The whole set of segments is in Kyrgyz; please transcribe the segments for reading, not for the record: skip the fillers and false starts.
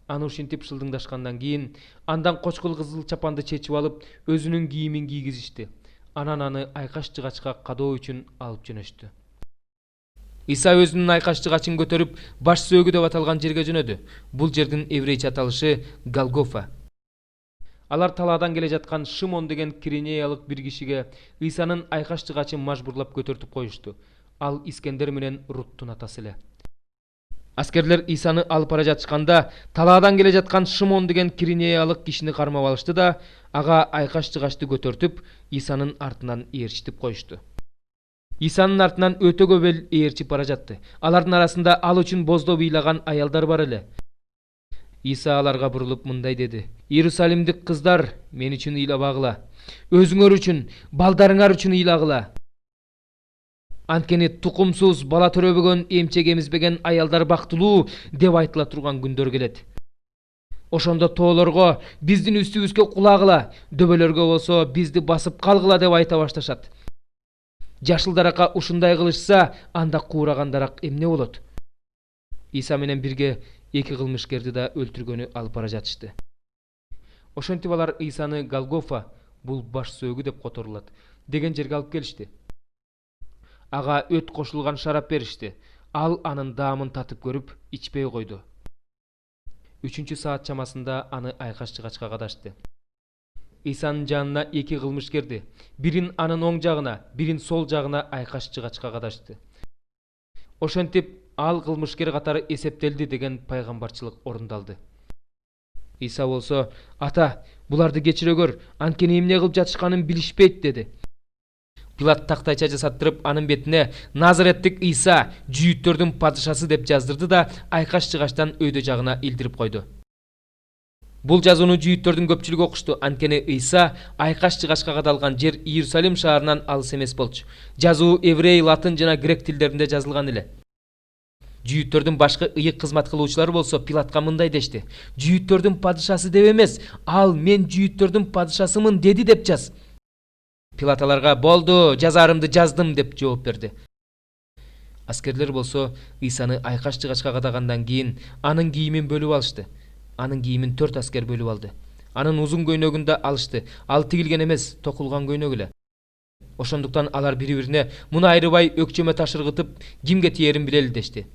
Аны ушинтип шылдыңдашкандан кийин андан кочкул кызыл чапанды чечип алып өзүнүн кийимин кийгизишти. Анан аны айкаш жыгачка кадоо үчүн алып жөнөштү. Иса өзүнүн айкаш жыгачын көтөрүп баш сөөгү деп аталган жерге жөнөдү. Бул жердин еврейче аталышы Голгофа. Алар талаадан келе жаткан Шимон деген киринеялык бир кишиге Исанын айкаш жыгачын мажбурлап көтөртүп коюшту. Ал Искендер менен Руттун атасы эле. Аскерлер Исаны алып бара жатышканда талаадан келе жаткан Шимон деген киринеялык кишини кармап алышты да, ага айкаш жыгачты көтөртүп, Исанын артынан ээрчитип коюшту. Исанын артынан өтө көп эл ээрчип бара жатты. Алардын арасында ал үчүн боздоо бийлаган аялдар бар эле. Иса аларга бурулуп мындай деди: Иерусалимдик кыздар, мен үчүн ыйлабагыла. Өзүңөр үчүн, балдарыңар үчүн ыйлагыла. Анткени тукумсуз, бала төрөбөгөн, эмчек эмизбеген аялдар бактылуу деп айтыла турган күндөр келет. Ошондо тоолорго биздин үстүбүзгө кулагыла, дөбөлөргө болсо бизди басып калгыла деп айта башташат. Жашылдаракка ушундай кылышса, анда куурагандарак эмне болот? Иса менен бирге эки кылмышкерди да өлтүргөнү алып бара жатышты. Ошентип алар Исаны Голгофа, бул баш сөөгү деп которулат, деген жерге алып келишти. Ага өт кошулган шарап беришти. Ал анын даамын татып көрүп, ичпей койду. 3 саат чамасында аны айкаш жыгачка кадашты. Исанын жанына эки кылмышкерди, бирин анын оң жагына, бирин сол жагына айкаш жыгачка кадашты. Ошентип ал кылмышкер катары эсептелди деген пайгамбарчылык орундалды. Иса болсо: "Ата, буларды кечире көр, анткени эмне кылып жатышканын билишпейт" деди. Пилат тактайча жасаттырып анын бетине Назареттик Иса, жүйүттөрдүн падышасы деп жаздырды да айкаш жыгачтан өйдө жагына илдирип койду. Бул жазууну жүйүттөрдүн көпчүлүгү окушту, анткени Иса айкаш жыгачка кадалган жер Иерусалим шаарынан алыс эмес болчу. Жазуу еврей, латын жана грек тилдеринде жазылган эле. Жүйүттөрдүн башкы ыйык кызмат кылуучулары болсо Пилатка мындай дешти: "Жүйүттөрдүн падышасы деп эмес, ал мен жүйүттөрдүн падышасымын деди деп жаз." Пилат аларга: "Болду, жазарымды жаздым" деп жооп берди. Аскерлер болсо Исаны айкаш жыгачка кадагандан кийин анын кийимин бөлүп алышты. Анын кийимин 4 аскер бөлүп алды. Анын узун көйнөгүн да алышты. Ал тигилген эмес, токулган көйнөк эле. Ошондуктан алар бири-бирине муну айрыбай өкчөмө ташыргытып, кимге тиерин билели дешти.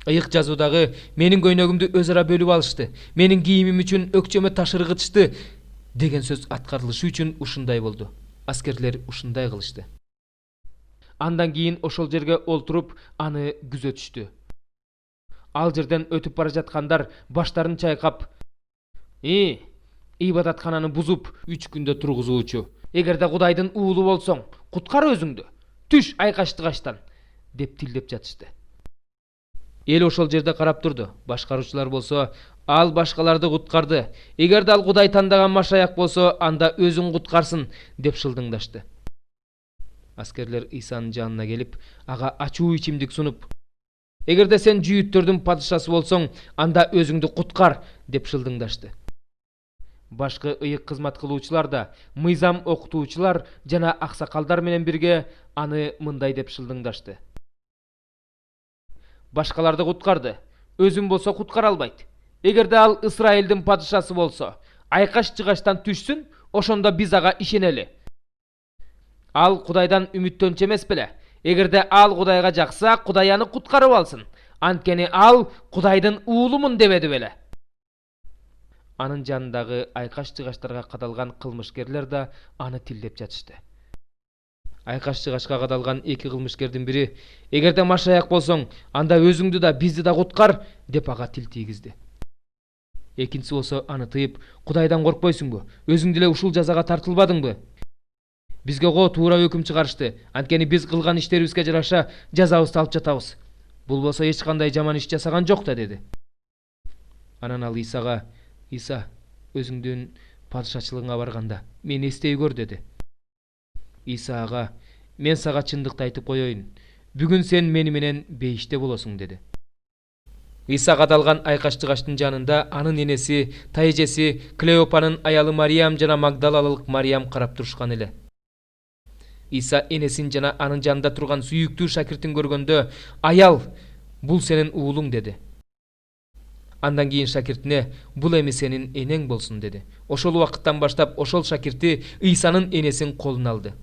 Ыйык жазуудагы "Менин көйнөгүмдү өз ара бөлүп алышты, менин кийимим үчүн өкчөмө ташыргытышты" деген сөз аткарылышы үчүн ушундай болду. Аскерлер ушундай кылышты. Андан кийин ошол жерге олтуруп аны күзөтүштү. Ал жерден өтүп бара жаткандар баштарын чайкап: "Ибадаткананы бузуп 3 күндө тургузуучу, эгерде Кудайдын уулу болсоң, куткар өзүңдү. Түш айкаш жыгачтан" деп тилдеп жатышты. Эл ошол жерде карап турду. Башкаруучулар болсо: "Ал башкаларды куткарды. Эгерде ал Кудай тандаган Машаяк болсо, анда өзүн куткарсын" деп шылдыңдашты. Аскерлер Исанын жанына келип, ага ачуу ичимдик сунуп: "Эгерде сен жүйүттөрдүн падышасы болсоң, анда өзүңдү куткар" деп шылдыңдашты. Башкы ыйык кызмат кылуучулар да, мыйзам окутуучулар жана аксакалдар менен бирге аны мындай деп шылдыңдашты: "Башкаларды куткарды, өзүн болсо куткара албайт. Эгерде ал Исраилдин падышасы болсо, айкаш жыгачтан түшсүн, ошондо биз ага ишенели. Ал Кудайдан үмүттөнчү эмес беле? Эгерде ал Кудайга жакса, Кудай аны куткарып алсын. Анткени ал Кудайдын уулумун дебеди беле?" Анын жанындагы айкаш жыгачтарга кадалган кылмышкерлер да аны тилдеп жатышты. Айкаш жыгачка кадалган эки кылмышкердин бири: "Эгерде Машаяк болсоң, анда өзүңдү да бизди да куткар" деп ага тил тийгизди. Экинчиси болсо аны тыйып: "Кудайдан коркпойсуңбу? Өзүң деле ушул жазага тартылбадыңбы? Бизге туура өкүм чыгарышты, анткени биз кылган иштерибизге жараша жазабызды алып жатабыз. Бул болсо эч кандай жаман иш жасаган жок да" деди. Анан ал Исага: "Иса, өзүңдүн падышачылыгыңа барганда мени эстей көр" деди. Иса ага: "Мен сага чындыкты айтып коеюн, бүгүн сен мени менен бейиште болосуң" деди. Иса кадалган айкаш жыгачтын жанында анын энеси, тайжеси, Клеопанын аялы Мариям жана Магдалалык Мариям карап турушкан эле. Иса энесин жана анын жанында турган сүйүктүү шакиртин көргөндө: "Аял, бул сенин уулуң" деди. Андан кийин шакиртине бул эми сенин энең болсун деди. Ошол убакыттан баштап ошол шакирти Ыйсанын энесин колуна алды.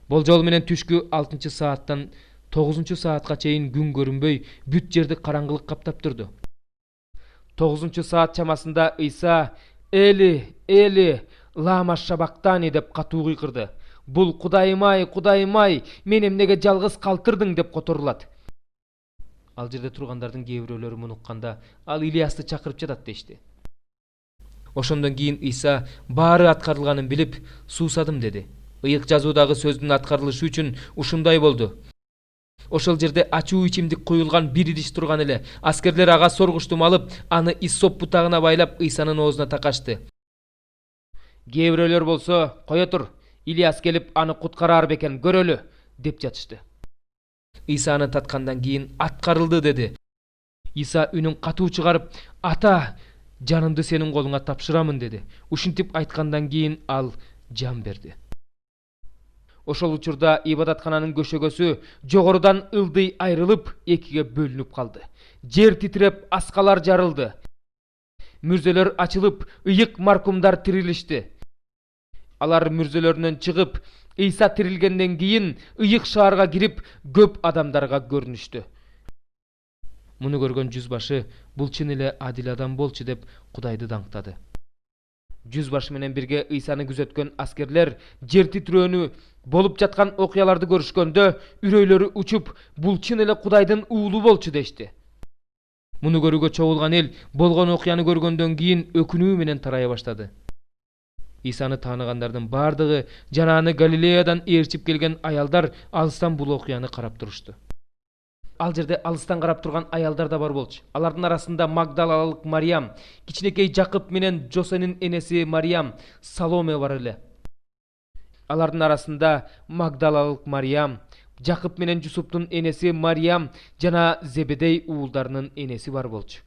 Болжол менен түшкү 6-сааттан 9-саатка чейин күн көрүнбөй, бүт жерди караңгылык каптап турду. 9-саат чамасында Ыйса «Эли, Эли, лама шабактани» деп катуу кыйкырды. Бул «Кудайым-ай, Кудайым-ай, мени эмнеге жалгыз калтырдың» деп которулат. Ал жерде тургандардын кээ бирөөлөрү муну укканда ал Илиасты чакырып жатат дешти. Ошондон кийин Ыйса баары аткарылганын билип, суусадым деди. Ыйык жазуудагы сөздүн аткарылышы үчүн ушундай болду. Ошол жерде ачуу ичимдик куюлган бир идиш турган эле. Аскерлер ага соргуштум алып, аны иссоп бутагына байлап Ыйсанын оозуна такашты. Кээ бирөөлөр болсо, «Кое тур, Илиас келип аны куткарар бекен, көрөлү» деп жатышты. Ыйса аны таткандан кийин аткарылды деди. Ыйса үнүн катуу чыгарып, «Ата, жанымды сенин колуңа тапшырамын» деди. Ушинтип айткандан кийин ал жан берди. Ошол учурда ибадаткананын көшөгөсү жогорудан ылдый айрылып, экиге бөлүнүп калды. Жер титиреп, аскалар жарылды. Мүрзөлөр ачылып, ыйык маркумдар тирилишти. Алар мүрзөлөрүнөн чыгып, Ыйса тирилгенден кийин ыйык шаарга кирип, көп адамдарга көрүнүштү. Муну көргөн жүзбашы бул чын эле адил адам болчу деп Кудайды даңктады. Жүзбашы менен бирге Ыйсаны күзөткөн аскерлер жер титирөөнү болуп жаткан окуяларды көрүшкөндө үрөйлөрү учуп, бул чын эле Кудайдын уулу болчу дешти. Муну көрүүгө чогулган эл болгон окуяны көргөндөн кийин өкүнүү менен тарая баштады. Ыйсаны тааныгандардын бардыгы жана аны Галилеядан ээрчип келген аялдар алыстан бул окуяны карап турушту. Ал жерде алыстан карап турган аялдар да бар болчу. Алардын арасында Магдалалык Мариям, кичинекей Жакып менен Жосенин энеси Мариям, Саломе бар эле. Алардын арасында Магдалалык Мариям, Жакып менен Жусуптун энеси Мариям жана Зебедей уулдарынын энеси бар болчу.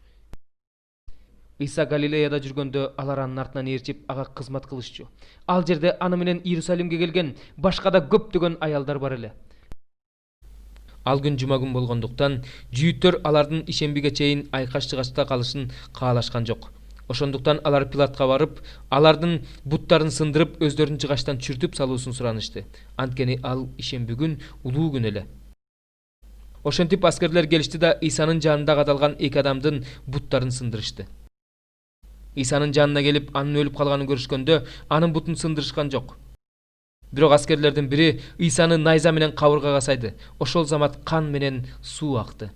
Ыйса Галилеяда жүргөндө алар анын артынан ээрчип ага кызмат кылышчу. Ал жерде аны менен Иерусалимге келген башка да көптөгөн аялдар бар эле. Ал күн жума күн болгондуктан жүйүттөр алардын ишембиге чейин айкаш-чыгачта калышын каалашкан жок. Ошондуктан алар Пилатка барып, алардын буттарын сындырып, өздөрүн жыгачтан чүртүп салуусун суранышты. Анткени ал ишемби күн улуу күн эле. Ошентип аскерлер келишти да Ыйсанын жанында кадалган эки адамдын буттарын сындырышты. Ыйсанын жанына келип, анын өлүп калганын көрүшкөндө, анын бутун сындырышкан жок. Бирок аскерлердин бири Ыйсаны найза менен кабыргага сайды. Ошол замат кан менен суу акты.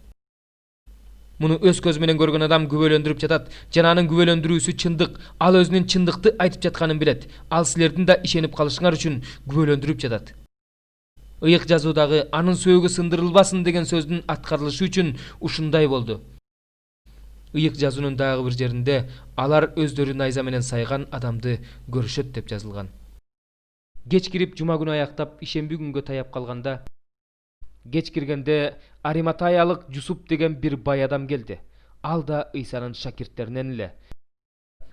Муну өз көзү менен көргөн адам күбөлөндүрүп жатат, жана анын күбөлөндүрүүсү чындык. Ал өзүнүн чындыкты айтып жатканын билет. Ал силердин да ишенип калышыңар үчүн күбөлөндүрүп жатат. Ыйык жазуудагы анын сөөгү сындырылбасын деген сөздүн аткарылышы үчүн ушундай болду. Ыйык жазуунун дагы бир жеринде алар өздөрү найза менен сайган адамды көрүшөт деп жазылган. Кеч кирип жума күнү аяктап ишемби күнгө таяп калганда, кеч киргенде Ариматаялык Жусуп деген бир бай адам келди. Ал да Ыйсанын шакирттеринен эле.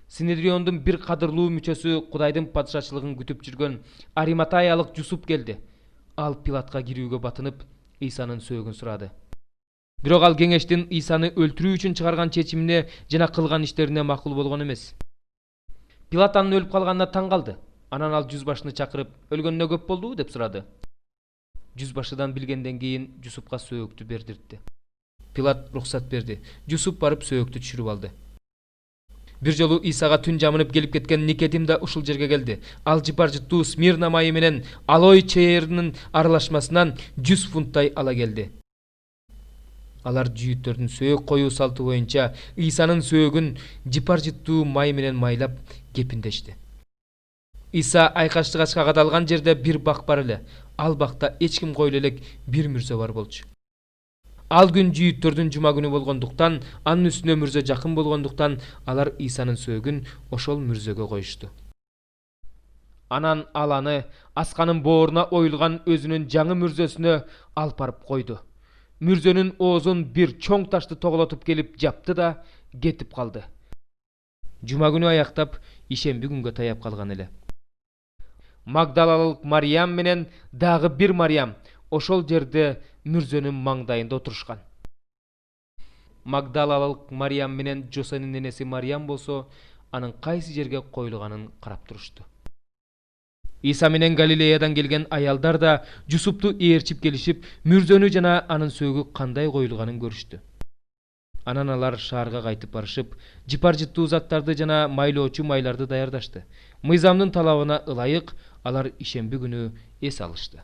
Синедриондун бир кадырлуу мүчөсү Кудайдын падышачылыгын күтүп жүргөн Ариматаялык Жусуп келди. Ал Пилатка кирүүгө батынып, Ыйсанын сөөгүн сурады. Бирок ал кеңештин Ыйсаны өлтүрүү үчүн чыгарган чечимине жана кылган иштерине макул болгон эмес. Пилат анын өлүп калганына таң калды. Анан ал жүзбашыны чакырып, өлгөнүнө көп болду деп сурады. Жүзбашыдан билгенден кийин Жусупка сөөктү бердиртти. Пилат уруксат берди. Жусуп барып сөөктү түшүрүп алды. Бир жолу Ыйсага түн жамынып келип кеткен Никодим да ушул жерге келди. Ал жыпар жыттуу смирна майы менен алой чээринин аралашмасынан 100 фунттай ала келди. Алар жүйүттөрдүн сөөк коюу салты боюнча Ыйсанын сөөгүн жыпар жыттуу май менен майлап кепиндешти. Ыйса айкаш-чыгачка кадалган жерде бир бак бар эле. Ал бакта эч ким койло элек бир мүрзө бар болчу. Ал күн жүйүттөрдүн жума күнү болгондуктан, анын үстүнө мүрзө жакын болгондуктан, алар Ыйсанын сөөгүн ошол мүрзөгө коюшту. Анан ал аны асканын бооруна оюлган өзүнүн жаңы мүрзөсүнө алып барып койду. Мүрзөнүн оозун бир чоң ташты тоголотуп келип жапты да кетип калды. Жума күнү аяктап ишемби күнгө таяп калган эле. Магдалалык Мариям менен дагы бир Мариям ошол жерде мүрзөнүн маңдайында отурушкан. Magdalалык Мариям менен Жосенин энеси Мариям болсо, анын кайсы жерге коюлганын карап турушту. Иса менен Галилеядан келген аялдар да Жусупту ээрчип келишип, мүрзөнү жана анын сөөгү кандай коюлганын көрүштү. Анан алар шаарга кайтып барышып, жыпар жыттуу заттарды жана майлоочу майларды даярдашты. Мыйзамдын талабына ылайык алар ишемби күнү эс алышты.